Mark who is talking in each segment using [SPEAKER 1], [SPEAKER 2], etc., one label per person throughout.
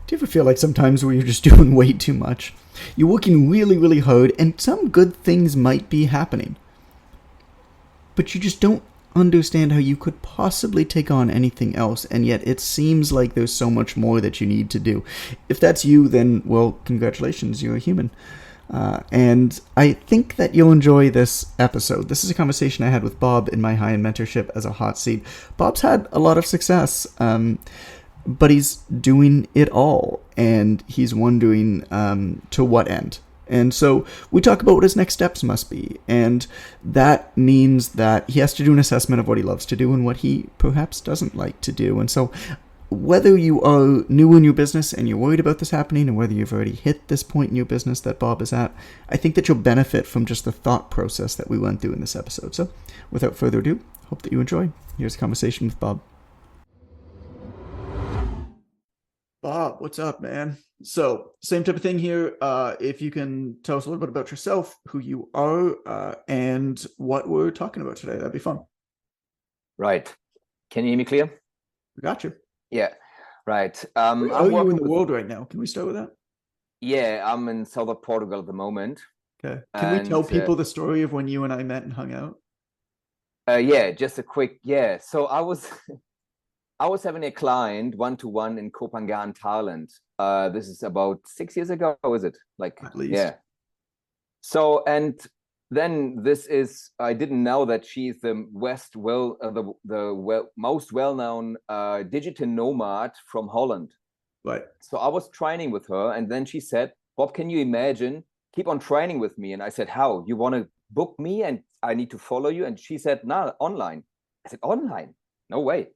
[SPEAKER 1] Do you ever feel like sometimes where you're just doing way too much? You're working really, really hard, and some good things might be happening, but you just don't understand how you could possibly take on anything else, and yet it seems like there's so much more that you need to do. If that's you, then, well, congratulations, you're a human. And I think that you'll enjoy this episode. This is a conversation I had with Bob in my high-end mentorship as a hot seat. Bob's had a lot of success, but he's doing it all, and he's wondering to what end. And so we talk about what his next steps must be, and that means that he has to do an assessment of what he loves to do and what he perhaps doesn't like to do. And so whether you are new in your business and you're worried about this happening, or whether you've already hit this point in your business that Bob is at, I think that you'll benefit from just the thought process that we went through in this episode. So without further ado, hope that you enjoy. Here's a conversation with Bob. Bob, what's up, man? So, same type of thing here. If you can tell us a little bit about yourself, who you are, and what we're talking about today, that'd be fun.
[SPEAKER 2] Right. Can you hear me clear?
[SPEAKER 1] We got you.
[SPEAKER 2] Yeah. Right.
[SPEAKER 1] Where are you in the world right now? Can we start with that?
[SPEAKER 2] Yeah, I'm in southern Portugal at the moment.
[SPEAKER 1] Okay. Can we tell people the story of when you and I met and hung out?
[SPEAKER 2] Yeah, just a quick, yeah. So I was I was having a client one-to-one in Koh Phangan, Thailand. This is about 6 years ago, is it? Like,
[SPEAKER 1] At least.
[SPEAKER 2] yeah. So, and then I didn't know that she's the most well-known digital nomad from Holland.
[SPEAKER 1] Right.
[SPEAKER 2] So I was training with her, and then she said, Bob, can you imagine, keep on training with me? And I said, how? You want to book me and I need to follow you? And she said, no, online. I said, online? No way.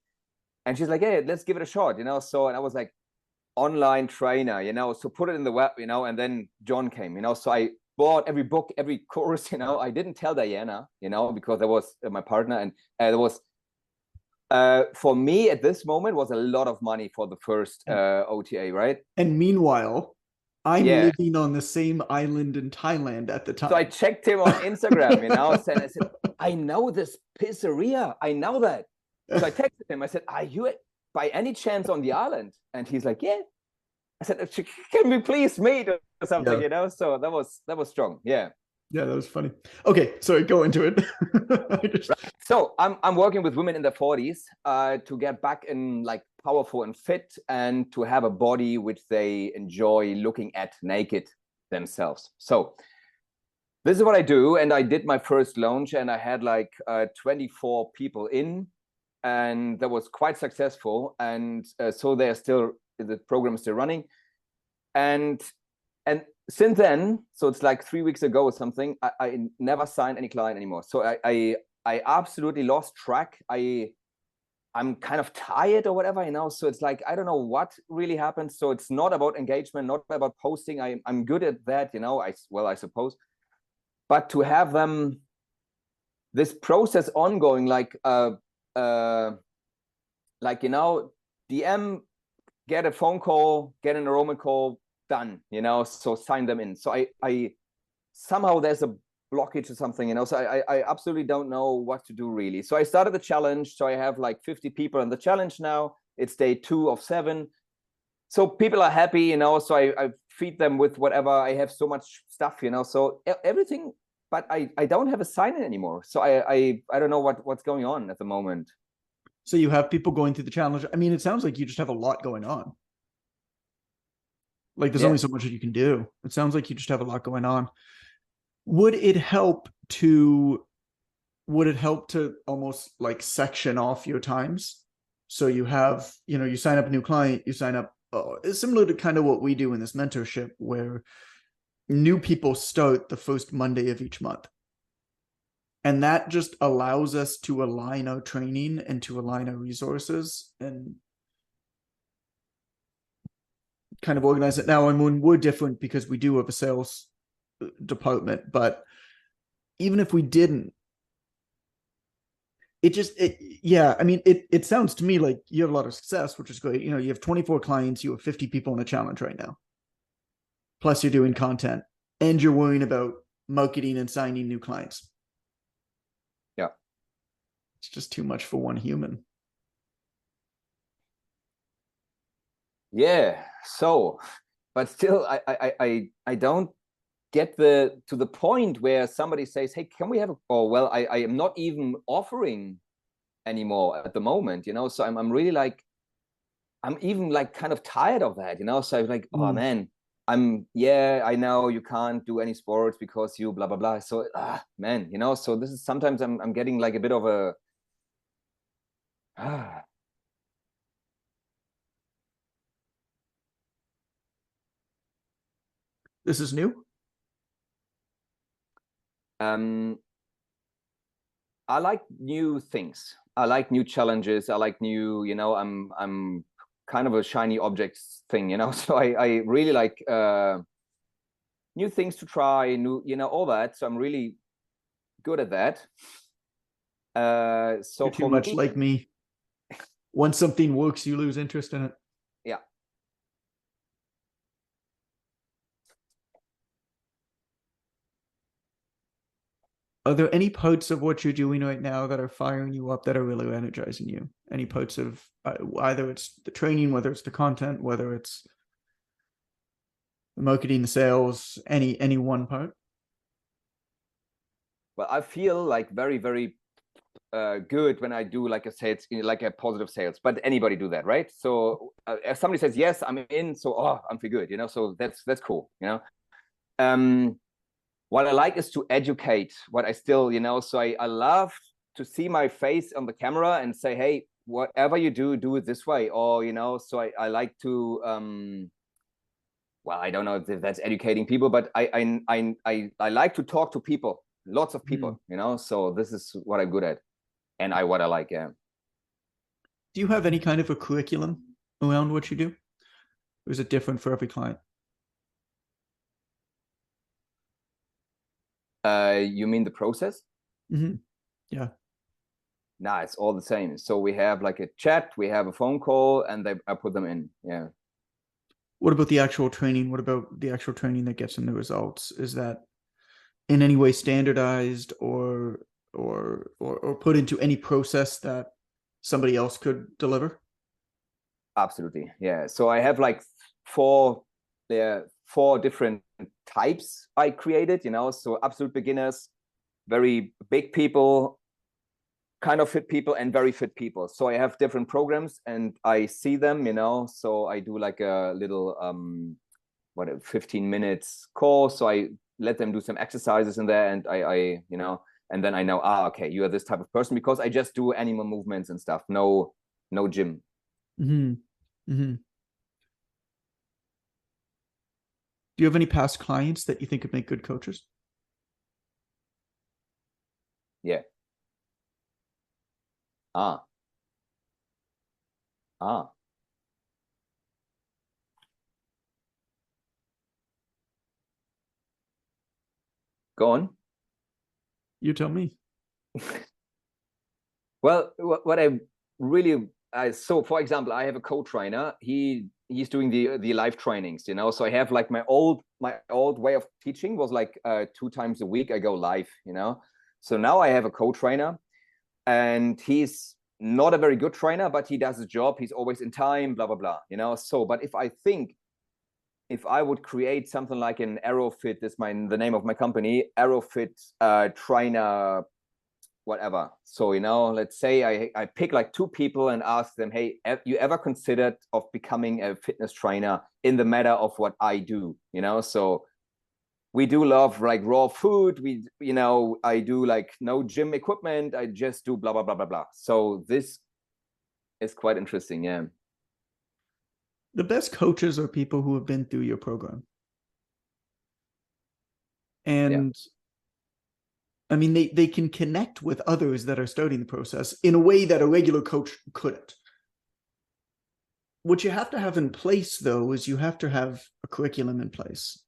[SPEAKER 2] And she's like, hey, let's give it a shot, So, and I was like, online trainer, so put it in the web, and then John came, so I bought every book, every course, I didn't tell Diana, because that was my partner, and there was, for me at this moment, was a lot of money for the first OTA, right?
[SPEAKER 1] And meanwhile, I'm living on the same island in Thailand at the time.
[SPEAKER 2] So I checked him on Instagram, and I said, I know this pizzeria, I know that. So I texted him. I said, are you by any chance on the island? And he's like, yeah. I said, can we please meet or something, So that was strong. Yeah.
[SPEAKER 1] Yeah, that was funny. Okay, sorry, go into it.
[SPEAKER 2] Right. So I'm working with women in their 40s to get back in like powerful and fit, and to have a body which they enjoy looking at naked themselves. So this is what I do. And I did my first launch, and I had like 24 people in. And that was quite successful, and so the program is still running, and since then, so it's like 3 weeks ago or something, I never signed any client anymore. So I absolutely lost track. I'm kind of tired or whatever, so it's like I don't know what really happened. So it's not about engagement, not about posting. I'm good at that, I suppose, but to have them this process ongoing, like DM, get a phone call, get an enrollment call, done, so sign them in. So I somehow there's a blockage or something, so I absolutely don't know what to do really. So I started the challenge. So I have like 50 people in the challenge now. It's day 2 of 7. So people are happy, so I feed them with whatever. I have so much stuff, so everything. But I don't have a sign-in anymore. So I don't know what's going on at the moment.
[SPEAKER 1] So you have people going through the challenge. I mean, it sounds like you just have a lot going on. Like there's only so much that you can do. It sounds like you just have a lot going on. Would it help to almost like section off your times? So you have, you sign up a new client, you sign up, it's similar to kind of what we do in this mentorship, where new people start the first Monday of each month. And that just allows us to align our training and to align our resources and kind of organize it. Now, I mean, we're different because we do have a sales department, but even if we didn't, it sounds to me like you have a lot of success, which is great. You have 24 clients, you have 50 people in a challenge right now. Plus you're doing content and you're worrying about marketing and signing new clients.
[SPEAKER 2] Yeah.
[SPEAKER 1] It's just too much for one human.
[SPEAKER 2] Yeah. So, but still, I don't get to the point where somebody says, hey, can we have or well, I am not even offering anymore at the moment, so I'm really like, I'm even like kind of tired of that, so I'm like, oh man, I know you can't do any sports because you blah blah blah, so man, so this is sometimes I'm getting like a bit of a
[SPEAKER 1] This is new.
[SPEAKER 2] I like new things. I like new challenges. I like new, I'm kind of a shiny objects thing, so I really like new things to try, new, all that. So I'm really good at that. So
[SPEAKER 1] You're too much like me. Once something works, you lose interest in it.
[SPEAKER 2] Yeah.
[SPEAKER 1] Are there any parts of what you're doing right now that are firing you up, that are really energizing you? Any parts of either it's the training, whether it's the content, whether it's the marketing, the sales, any one part?
[SPEAKER 2] Well, I feel like very, very good when I do like a sales, like a positive sales, but anybody do that, right? So if somebody says, yes, I'm in, so, I'm feel good, so that's cool, what I like is to educate what I still, so I love to see my face on the camera and say, hey, whatever you do it this way, or, so I like to, well, I don't know if that's educating people, but I like to talk to people, lots of people, so this is what I'm good at. And what I like, yeah.
[SPEAKER 1] Do you have any kind of a curriculum around what you do? Or is it different for every client?
[SPEAKER 2] You mean the process?
[SPEAKER 1] Yeah.
[SPEAKER 2] Nah, it's all the same. So we have like a chat, we have a phone call, and I put them in. Yeah.
[SPEAKER 1] What about the actual training? What about the actual training that gets in the results? Is that in any way standardized or put into any process that somebody else could deliver?
[SPEAKER 2] Absolutely. Yeah. So I have like four different types I created, so absolute beginners, very big people, kind of fit people, and very fit people. So I have different programs and I see them, so I do like a little 15 minutes course. So I let them do some exercises in there, and I and then I know, okay, you are this type of person, because I just do animal movements and stuff. No gym.
[SPEAKER 1] Do you have any past clients that you think could make good coaches?
[SPEAKER 2] Yeah. Ah. Go on.
[SPEAKER 1] You tell me.
[SPEAKER 2] Well, what I really, so for example, I have a co-trainer. He's doing the live trainings, so I have like my old way of teaching was like 2 times a week I go live, so now I have a co-trainer, and he's not a very good trainer, but he does his job. He's always in time, blah blah blah, so but if I would create something like an AeroFit, the name of my company, AeroFit trainer, whatever. So, let's say I pick like 2 people and ask them, hey, you ever considered of becoming a fitness trainer in the matter of what I do? So we do love like raw food. I do like no gym equipment. I just do blah, blah, blah, blah, blah. So this is quite interesting. Yeah.
[SPEAKER 1] The best coaches are people who have been through your program. And I mean, they can connect with others that are starting the process in a way that a regular coach couldn't. What you have to have in place, though, is you have to have a curriculum in place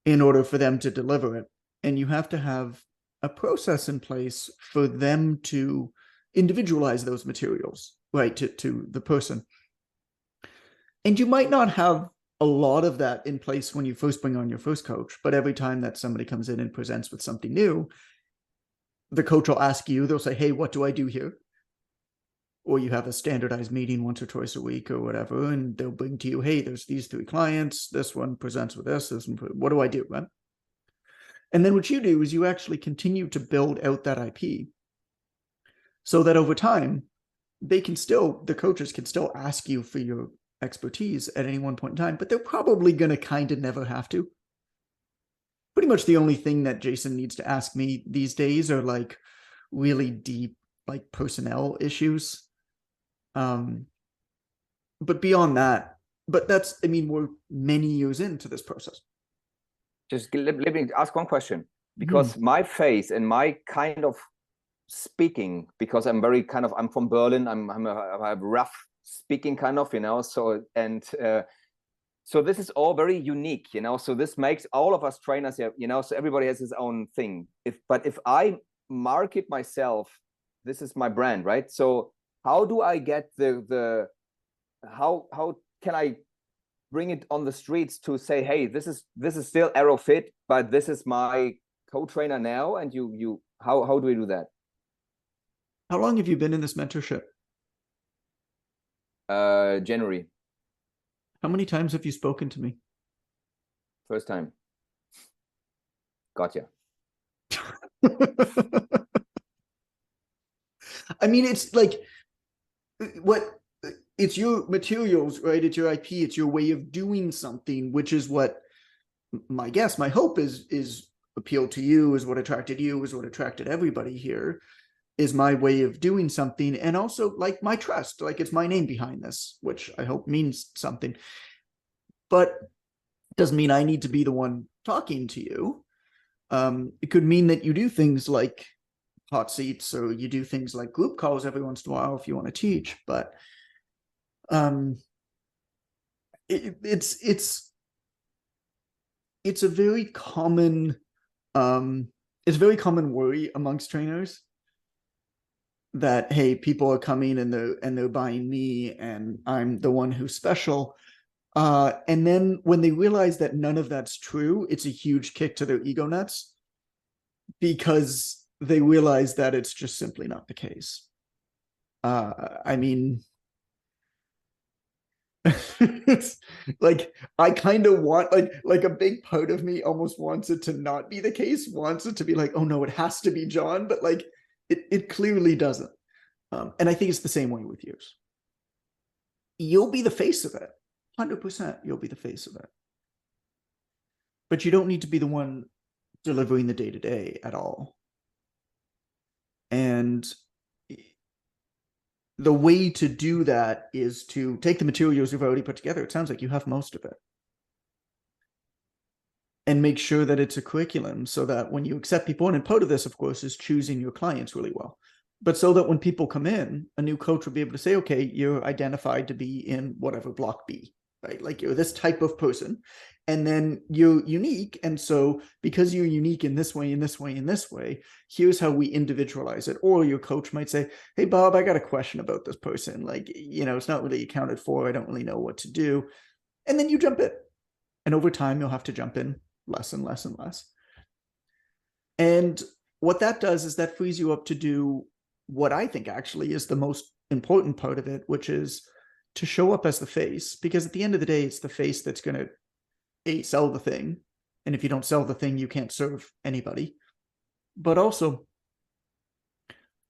[SPEAKER 1] in order for them to deliver it. And you have to have a process in place for them to individualize those materials, right, to the person. And you might not have a lot of that in place when you first bring on your first coach, but every time that somebody comes in and presents with something new, the coach will ask you, they'll say, hey, what do I do here? or you have a standardized meeting once or twice a week or whatever, and they'll bring to you, hey, there's these 3 clients, this one presents with this one, what do I do, right? And then what you do is you actually continue to build out that IP so that over time, the coaches can still ask you for your expertise at any one point in time, but they're probably going to kind of never have to. Pretty much the only thing that Jason needs to ask me these days are like really deep, like personnel issues. But beyond that, I mean, we're many years into this process.
[SPEAKER 2] Just let me ask one question, because my face and my kind of speaking, because I'm from Berlin, I have rough speaking kind of, so, and so this is all very unique, so this makes all of us trainers here, so everybody has his own thing. But if I market myself, this is my brand, right? So how do I get how can I bring it on the streets to say, hey, this is still AeroFit, but this is my co-trainer now, and how do we do that?
[SPEAKER 1] How long have you been in this mentorship?
[SPEAKER 2] January.
[SPEAKER 1] How many times have you spoken to me?
[SPEAKER 2] First time. Gotcha.
[SPEAKER 1] I mean, it's like it's your materials, right? It's your IP, it's your way of doing something, which is what my hope is appealed to you, is what attracted you, is what attracted everybody here, is my way of doing something. And also like my trust, like it's my name behind this, which I hope means something. But it doesn't mean I need to be the one talking to you. It could mean that you do things like hot seats, or you do things like group calls every once in a while if you want to teach. But it's a very common worry amongst trainers that, hey, people are coming and they're buying me and I'm the one who's special. And then when they realize that none of that's true, it's a huge kick to their ego nuts, because they realize that it's just simply not the case. I mean, it's like I kind of want like a big part of me almost wants it to not be the case, wants it to be like, oh no, it has to be John, but like it clearly doesn't. And I think it's the same way with yours. You'll be the face of it. 100% you'll be the face of it. But you don't need to be the one delivering the day-to-day at all. And the way to do that is to take the materials you've already put together. It sounds like you have most of it. And make sure that it's a curriculum so that when you accept people in, and part of this, of course, is choosing your clients really well. But so that when people come in, a new coach will be able to say, okay, you're identified to be in whatever block B, right? Like you're this type of person, and then you're unique. And so because you're unique in this way, in this way, in this way, here's how we individualize it. Or your coach might say, hey, Bob, I got a question about this person. Like, it's not really accounted for. I don't really know what to do. And then you jump in. And over time, you'll have to jump in less and less and less. And what that does is that frees you up to do what I think actually is the most important part of it, which is to show up as the face. Because at the end of the day, it's the face that's going to sell the thing. And if you don't sell the thing, you can't serve anybody. But also,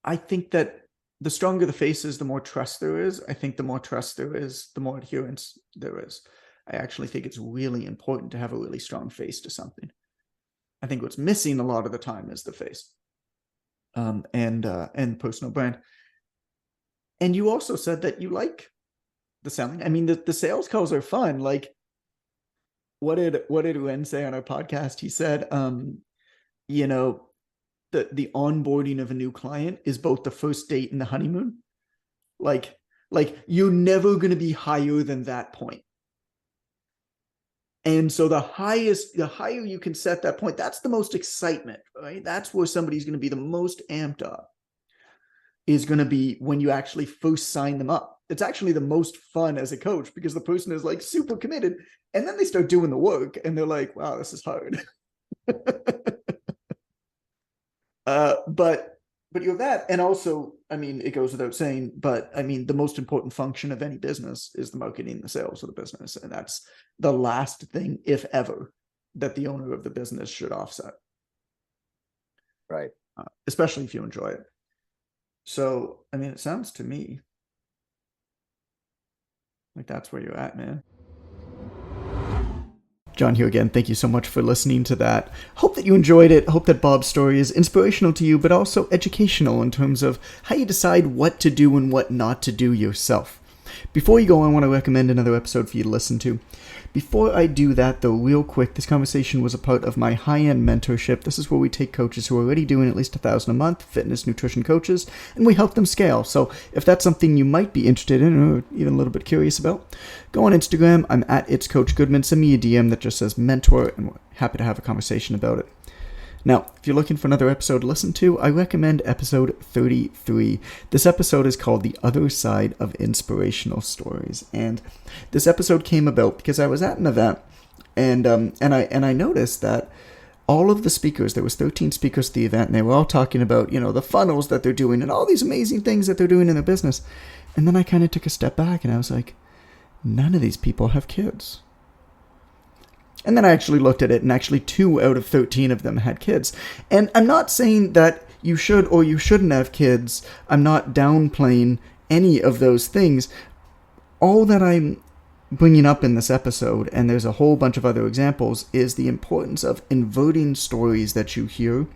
[SPEAKER 1] I think that the stronger the face is, the more trust there is. I think the more trust there is, the more adherence there is. I actually think it's really important to have a really strong face to something. I think what's missing a lot of the time is the face, and personal brand. And you also said that you like the selling. I mean, the sales calls are fun. Like, what did Ren say on our podcast? He said, the onboarding of a new client is both the first date and the honeymoon. Like you're never going to be higher than that point. And so the higher you can set that point, that's the most excitement, right? That's where somebody's going to be the most amped up, is going to be when you actually first sign them up. It's actually the most fun as a coach, because the person is like super committed, and then they start doing the work and they're like, wow, this is hard. But you have that. And also I mean, it goes without saying, but I mean, the most important function of any business is the marketing, the sales of the business. And that's the last thing, if ever, that the owner of the business should offset.
[SPEAKER 2] Right.
[SPEAKER 1] Especially if you enjoy it. So, I mean, it sounds to me like that's where you're at, man. John here again. Thank you so much for listening to that. Hope that you enjoyed it. Hope that Bob's story is inspirational to you, but also educational in terms of how you decide what to do and what not to do yourself. Before you go, I want to recommend another episode for you to listen to. Before I do that, though, real quick, this conversation was a part of my high-end mentorship. This is where we take coaches who are already doing at least $1,000 a month, fitness, nutrition coaches, and we help them scale. So if that's something you might be interested in or even a little bit curious about, go on Instagram. I'm at It's Coach Goodman. Send me a DM that just says mentor, and we're happy to have a conversation about it. Now, if you're looking for another episode to listen to, I recommend episode 33. This episode is called The Other Side of Inspirational Stories. And this episode came about because I was at an event and I noticed that all of the speakers, there was 13 speakers at the event, and they were all talking about, the funnels that they're doing and all these amazing things that they're doing in their business. And then I kind of took a step back and I was like, none of these people have kids. And then I actually looked at it, and actually 2 out of 13 of them had kids. And I'm not saying that you should or you shouldn't have kids. I'm not downplaying any of those things. All that I'm bringing up in this episode, and there's a whole bunch of other examples, is the importance of inverting stories that you hear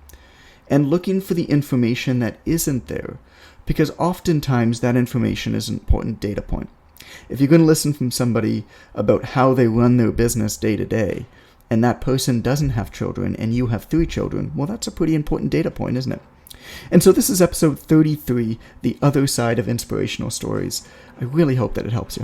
[SPEAKER 1] and looking for the information that isn't there. Because oftentimes that information is an important data point. If you're going to listen from somebody about how they run their business day to day, and that person doesn't have children and you have 3 children, well, that's a pretty important data point, isn't it? And so this is episode 33, The Other Side of Inspirational Stories. I really hope that it helps you.